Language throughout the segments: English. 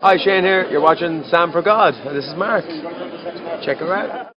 Hi, Shane here. You're watching Sam for God, and this is Mark. Check her out.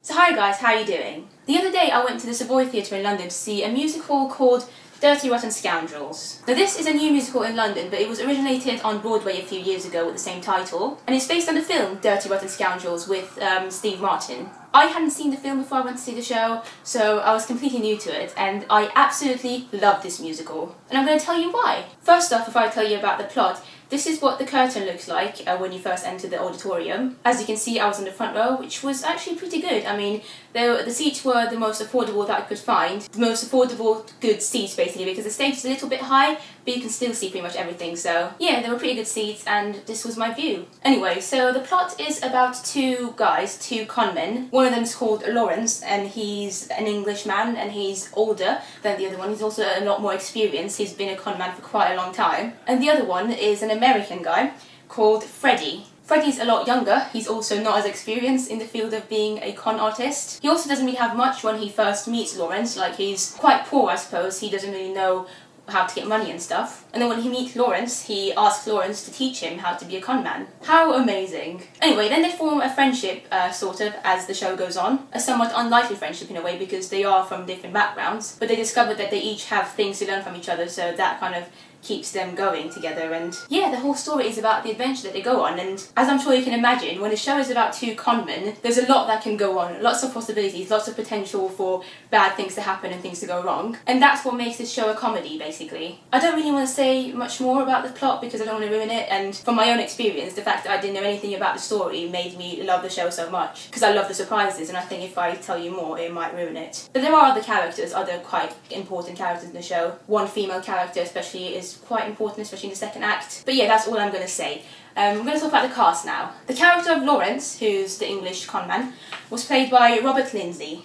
So hi guys, how are you doing? The other day I went to the Savoy Theatre in London to see a musical called Dirty Rotten Scoundrels. Now this is a new musical in London, but it was originated on Broadway a few years ago with the same title, and it's based on the film Dirty Rotten Scoundrels with Steve Martin. I hadn't seen the film before I went to see the show, so I was completely new to it, and I absolutely loved this musical. And I'm going to tell you why. First off, before I tell you about the plot, this is what the curtain looks like when you first enter the auditorium. As you can see, I was in the front row, which was actually pretty good. I mean, the seats were the most affordable that I could find. The most affordable good seats, basically, because the stage is a little bit high, but you can still see pretty much everything. So, yeah, they were pretty good seats, and this was my view. Anyway, so the plot is about two guys, two conmen. One of them is called Lawrence, and he's an Englishman, and he's older than the other one. He's also a lot more experienced. He's been a con man for quite a long time. And the other one is an American guy called Freddie. Freddie's a lot younger. He's also not as experienced in the field of being a con artist. He also doesn't really have much when he first meets Lawrence. Like, he's quite poor, I suppose. He doesn't really know how to get money and stuff. And then when he meets Lawrence, he asks Lawrence to teach him how to be a con man. How amazing. Anyway, then they form a friendship, sort of, as the show goes on. A somewhat unlikely friendship in a way, because they are from different backgrounds, but they discover that they each have things to learn from each other, so that kind of keeps them going together. And yeah, the whole story is about the adventure that they go on, and as I'm sure you can imagine, when a show is about two conmen, there's a lot that can go on, lots of possibilities, lots of potential for bad things to happen and things to go wrong, and that's what makes this show a comedy, basically. I don't really want to say much more about the plot because I don't want to ruin it, and from my own experience, the fact that I didn't know anything about the story made me love the show so much, because I love the surprises, and I think if I tell you more, it might ruin it. But there are other characters, other quite important characters in the show. One female character especially is quite important, especially in the second act. But yeah, that's all I'm going to say. I'm going to talk about the cast now. The character of Lawrence, who's the English conman, was played by Robert Lindsay.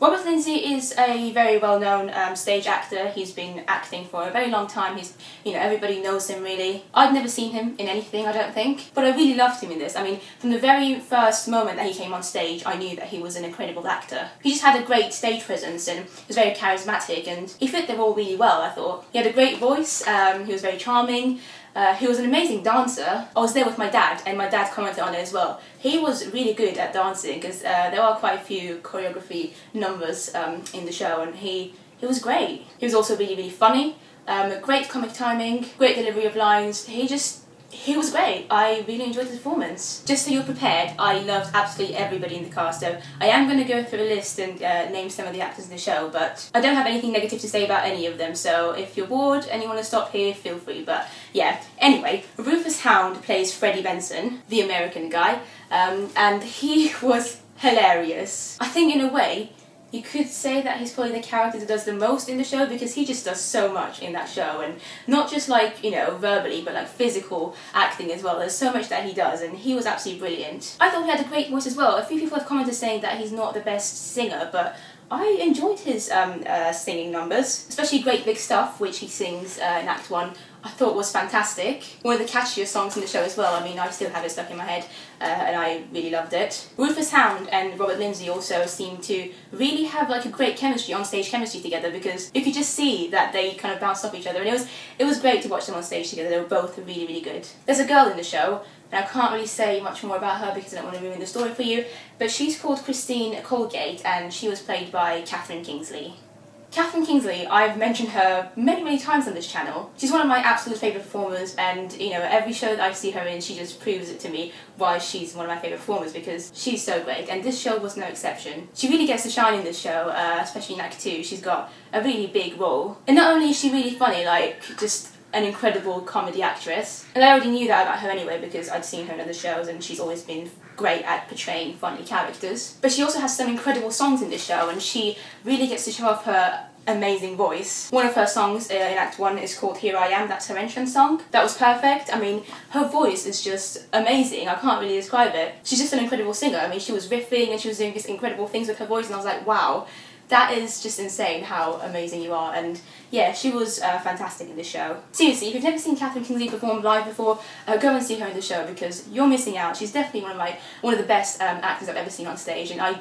Robert Lindsay is a very well-known stage actor. He's been acting for a very long time. Everybody knows him, really. I'd never seen him in anything, I don't think, but I really loved him in this. I mean, from the very first moment that he came on stage, I knew that he was an incredible actor. He just had a great stage presence and was very charismatic, and he fit the role really well, I thought. He had a great voice, he was very charming. He was an amazing dancer. I was there with my dad, and my dad commented on it as well. He was really good at dancing, because there are quite a few choreography numbers in the show, and he was great. He was also really, really funny, great comic timing, great delivery of lines. He was great. I really enjoyed the performance. Just so you're prepared, I loved absolutely everybody in the cast, so I am going to go through a list and name some of the actors in the show, but I don't have anything negative to say about any of them, so if you're bored and you want to stop here, feel free. But yeah, anyway, Rufus Hound plays Freddie Benson, the American guy, and he was hilarious. I think in a way, you could say that he's probably the character that does the most in the show, because he just does so much in that show, and not just like, verbally, but like physical acting as well. There's so much that he does, and he was absolutely brilliant. I thought he had a great voice as well. A few people have commented saying that he's not the best singer, but I enjoyed his singing numbers, especially Great Big Stuff, which he sings in Act 1. I thought was fantastic. One of the catchiest songs in the show as well. I mean, I still have it stuck in my head, and I really loved it. Rufus Hound and Robert Lindsay also seemed to really have like a great chemistry, on-stage chemistry together, because you could just see that they kind of bounced off each other, and it was great to watch them on stage together. They were both really, really good. There's a girl in the show, and I can't really say much more about her because I don't want to ruin the story for you, but she's called Christine Colgate, and she was played by Catherine Kingsley. Catherine Kingsley, I've mentioned her many, many times on this channel. She's one of my absolute favourite performers, and every show that I see her in, she just proves it to me why she's one of my favourite performers, because she's so great, and this show was no exception. She really gets to shine in this show, especially in Act 2. She's got a really big role. And not only is she really funny, like, just an incredible comedy actress, and I already knew that about her anyway because I'd seen her in other shows, and she's always been great at portraying funny characters. But she also has some incredible songs in this show, and she really gets to show off her amazing voice. One of her songs in Act 1 is called Here I Am. That's her entrance song. That was perfect. I mean, her voice is just amazing. I can't really describe it. She's just an incredible singer. I mean, she was riffing and she was doing these incredible things with her voice, and I was like, wow, That is just insane how amazing you are, and yeah, she was fantastic in the show. Seriously, if you've never seen Catherine Kingsley perform live before, go and see her in the show because you're missing out. She's definitely one of the best actors I've ever seen on stage, and I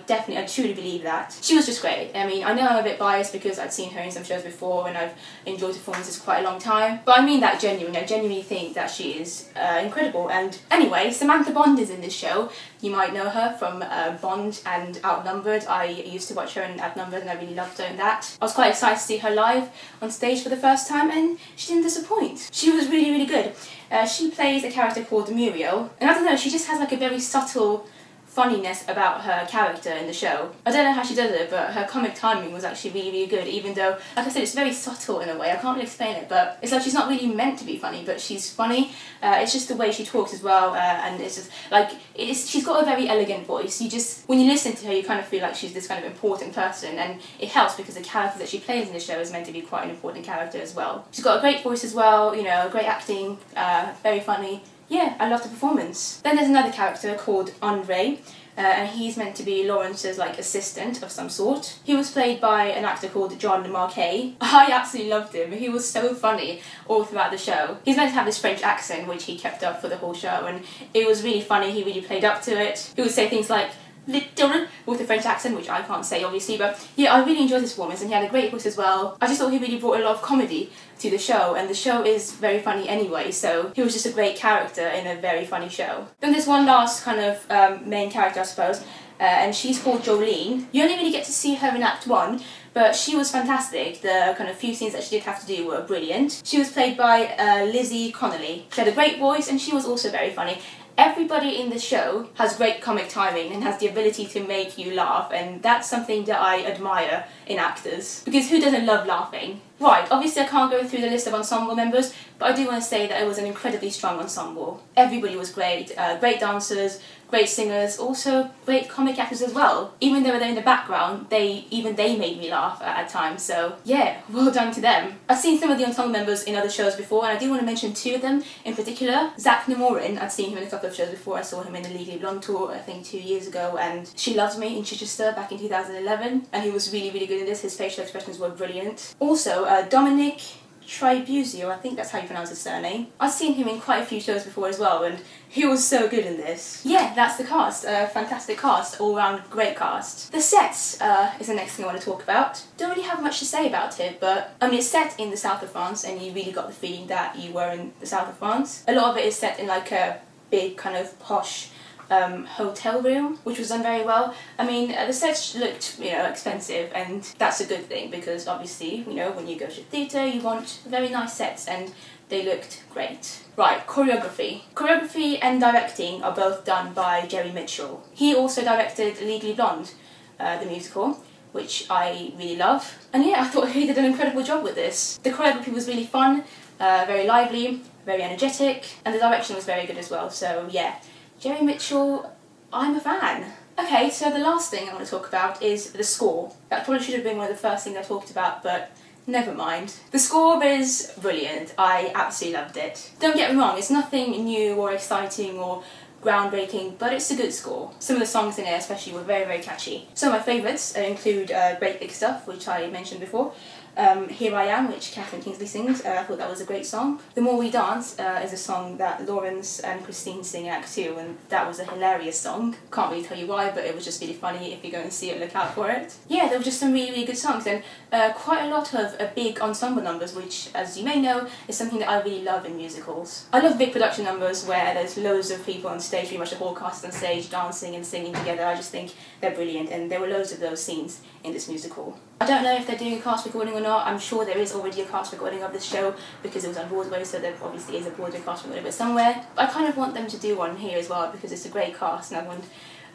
truly believe that. She was just great. I mean, I know I'm a bit biased because I've seen her in some shows before and I've enjoyed performances quite a long time, but I mean that genuinely. I genuinely think that she is incredible. And anyway, Samantha Bond is in this show. You might know her from Bond and Outnumbered. I used to watch her in Outnumbered and I really loved her in that. I was quite excited to see her live on stage for the first time and she didn't disappoint. She was really, really good. She plays a character called Muriel, and I don't know, she just has like a very subtle funniness about her character in the show. I don't know how she does it, but her comic timing was actually really, really good, even though, like I said, it's very subtle in a way. I can't really explain it, but it's like she's not really meant to be funny, but she's funny. It's just the way she talks as well, and it's just like, she's got a very elegant voice. When you listen to her, you kind of feel like she's this kind of important person, and it helps because the character that she plays in the show is meant to be quite an important character as well. She's got a great voice as well, you know, great acting, very funny. Yeah, I loved the performance. Then there's another character called Andre, and he's meant to be Lawrence's like assistant of some sort. He was played by an actor called John Marquet. I absolutely loved him. He was so funny all throughout the show. He's meant to have this French accent, which he kept up for the whole show, and it was really funny. He really played up to it. He would say things like little with a French accent, which I can't say obviously, but yeah, I really enjoyed his performance and he had a great voice as well. I just thought he really brought a lot of comedy to the show, and the show is very funny anyway, so he was just a great character in a very funny show. Then there's one last kind of main character, I suppose, and she's called Jolene. You only really get to see her in Act 1, but she was fantastic. The kind of few scenes that she did have to do were brilliant. She was played by Lizzie Connolly. She had a great voice and she was also very funny. Everybody in the show has great comic timing and has the ability to make you laugh, and that's something that I admire in actors, because who doesn't love laughing? Right, obviously I can't go through the list of ensemble members, but I do want to say that it was an incredibly strong ensemble. Everybody was great, great dancers, great singers, also great comic actors as well. Even though they're in the background, even they made me laugh at times, so yeah, well done to them. I've seen some of the ensemble members in other shows before, and I do want to mention two of them in particular. Zach Nemorin, I'd seen him in a couple of shows before. I saw him in the Legally Blonde tour, I think 2 years ago, and She Loves Me in Chichester back in 2011, and he was really, really good in this. His facial expressions were brilliant. Also, Dominic Tribuzio, I think that's how you pronounce his surname. I've seen him in quite a few shows before as well, and he was so good in this. Yeah, that's the cast. Fantastic cast, all round great cast. The sets is the next thing I want to talk about. Don't really have much to say about it, but I mean, it's set in the south of France, and you really got the feeling that you were in the south of France. A lot of it is set in like a big kind of posh hotel room, which was done very well. I mean, the sets looked, you know, expensive, and that's a good thing because obviously, you know, when you go to theatre, you want very nice sets, and they looked great. Right, choreography. Choreography and directing are both done by Jerry Mitchell. He also directed Legally Blonde, the musical, which I really love. And yeah, I thought he did an incredible job with this. The choreography was really fun, very lively, very energetic, and the direction was very good as well, so yeah. Jerry Mitchell, I'm a fan. Okay, so the last thing I want to talk about is the score. That probably should have been one of the first things I talked about, but never mind. The score is brilliant. I absolutely loved it. Don't get me wrong, it's nothing new or exciting or groundbreaking, but it's a good score. Some of the songs in it especially were very, very catchy. Some of my favourites include Great Big Stuff, which I mentioned before, Here I Am, which Catherine Kingsley sings. I thought that was a great song. The More We Dance is a song that Lawrence and Christine sing in Act 2, and that was a hilarious song. Can't really tell you why, but it was just really funny. If you go and see it, look out for it. Yeah, there were just some really, really good songs, and quite a lot of big ensemble numbers, which, as you may know, is something that I really love in musicals. I love big production numbers where there's loads of people on stage, pretty much the whole cast on stage, dancing and singing together. I just think they're brilliant, and there were loads of those scenes in this musical. I don't know if they're doing a cast recording or not. I'm sure there is already a cast recording of this show because it was on Broadway, so there obviously is a Broadway cast recording of it somewhere. But I kind of want them to do one here as well because it's a great cast, and I want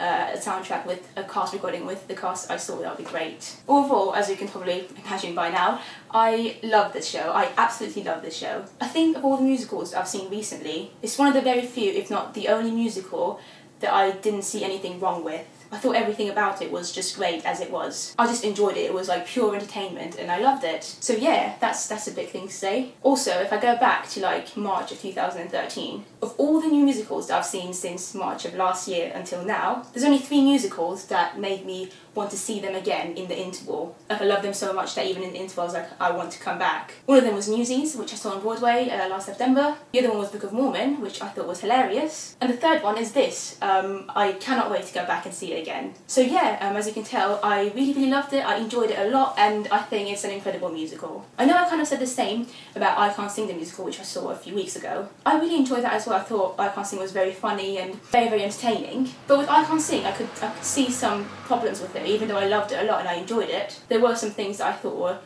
a soundtrack with a cast recording with the cast I saw. That would be great. Overall, as you can probably imagine by now, I love this show. I absolutely love this show. I think of all the musicals I've seen recently, it's one of the very few, if not the only musical, that I didn't see anything wrong with. I thought everything about it was just great as it was. I just enjoyed it. It was like pure entertainment and I loved it. So yeah, that's a big thing to say. Also, if I go back to like March of 2013, of all the new musicals that I've seen since March of last year until now, there's only 3 musicals that made me want to see them again in the interval. Like I love them so much that even in the interval I was like, I want to come back. One of them was Newsies, which I saw on Broadway last September. The other one was Book of Mormon, which I thought was hilarious. And the third one is this. I cannot wait to go back and see it again. So yeah, as you can tell, I really loved it. I enjoyed it a lot and I think it's an incredible musical. I know I kind of said the same about I Can't Sing the musical, which I saw a few weeks ago. I really enjoyed that as well. I thought I Can't Sing was very funny and very entertaining. But with I Can't Sing, I could see some problems with it. Even though I loved it a lot and I enjoyed it, there were some things that I thought were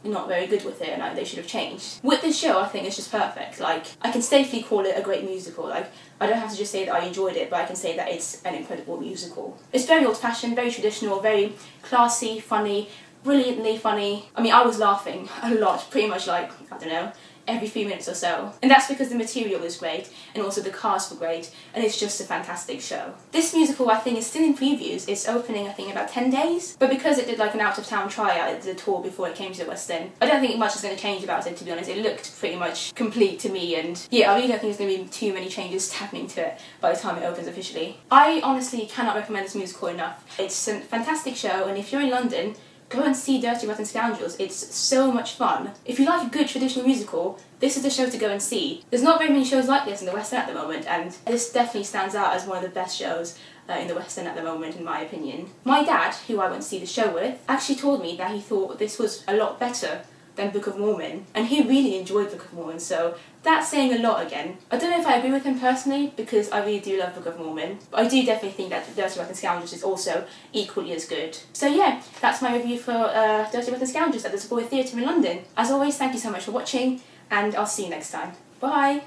not very good with it and they should have changed. With this show, I think it's just perfect. Like, I can safely call it a great musical. Like, I don't have to just say that I enjoyed it, but I can say that it's an incredible musical. It's very old-fashioned, very traditional, very classy, funny, brilliantly funny. I mean, I was laughing a lot, pretty much like, I don't know, every few minutes or so. And that's because the material is great, and also the cast were great, and it's just a fantastic show. This musical, I think, is still in previews. It's opening, I think, in about 10 days. But because it did like an out-of-town tryout, it did a tour before it came to the West End, I don't think much is going to change about it, to be honest. It looked pretty much complete to me, and yeah, I really don't think there's going to be too many changes happening to it by the time it opens officially. I honestly cannot recommend this musical enough. It's a fantastic show, and if you're in London, go and see Dirty Rotten Scoundrels. It's so much fun. If you like a good traditional musical, this is the show to go and see. There's not very many shows like this in the West End at the moment, and this definitely stands out as one of the best shows in the West End at the moment, in my opinion. My dad, who I went to see the show with, actually told me that he thought this was a lot better than Book of Mormon, and he really enjoyed Book of Mormon, so that's saying a lot again. I don't know if I agree with him personally, because I really do love Book of Mormon, but I do definitely think that Dirty Rotten Scoundrels is also equally as good. So yeah, that's my review for Dirty Rotten Scoundrels at the Savoy Theatre in London. As always, thank you so much for watching, and I'll see you next time. Bye!